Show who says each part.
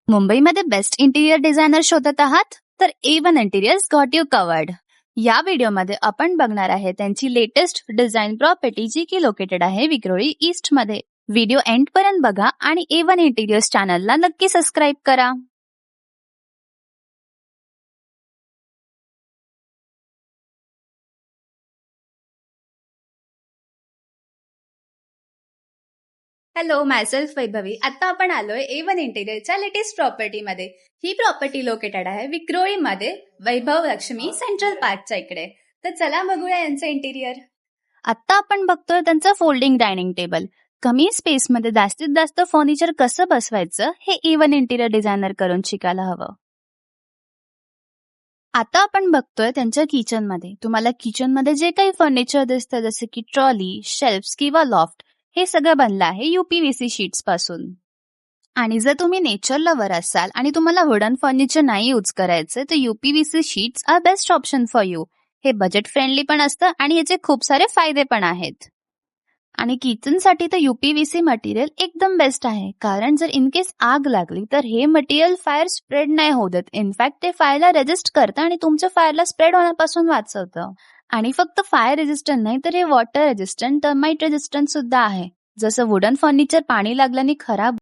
Speaker 1: मुंबईमध्ये best interior designer शोधत आहात तर A1 interiors got you covered. या व्हिडिओमध्ये आपण बघणार आहे त्यांची लेटेस्ट डिझाईन प्रॉपर्टी जी की लोकेटेड आहे विक्रोळी ईस्ट मध्ये. व्हिडिओ एंड पर्यंत बघा आणि A1 इंटिरियर्स चॅनलला नक्की सबस्क्राईब करा. Hello, myself Vaibhavi. आता आपण आलोय A1 इंटिरियरच्या लेटेस्ट प्रॉपर्टीमध्ये. ही प्रॉपर्टी लोकेटेड आहे विक्रोळीमध्ये वैभव लक्ष्मी सेंट्रल पार्कच्या इकडे. तर चला बघूया यांचं इंटिरियर. आता आपण बघतोय त्यांचं फोल्डिंग डायनिंग टेबल. कमी स्पेसमध्ये जास्तीत जास्त फर्निचर कसं बसवायचं हे A1 इंटिरियर डिझायनर करून शिकायला हवं. आता आपण बघतोय त्यांच्या किचनमध्ये. तुम्हाला किचनमध्ये जे काही फर्निचर दिसतं जसे की ट्रॉली, शेल्फ्स किंवा लॉफ्ट हे सगळं बनलं आहे UPVC शीट्स पासून. आणि जर तुम्ही नेचर लवर असाल आणि तुम्हाला वुडन फर्निचर नाही यूज करायचं तर UPVC sheets are best option for you. हे बजेट फ्रेंडली पण असतं आणि याचे खूप सारे फायदे पण आहेत. आणि किचनसाठी तर UPVC मटेरियल एकदम बेस्ट आहे, कारण जर इन केस आग लागली तर हे मटेरियल फायर स्प्रेड नाही होऊ देत. इनफॅक्ट ते फायरला रेजिस्ट करतं आणि तुमच्या फायरला स्प्रेड होण्यापासून वाचवतं. आणि फक्त फायर रेजिस्टंट नाही तर हे वॉटर रेजिस्टंट, टर्माइट रेजिस्टंट सुद्धा आहे. जसं वुडन फर्निचर पाणी लागल्याने खराब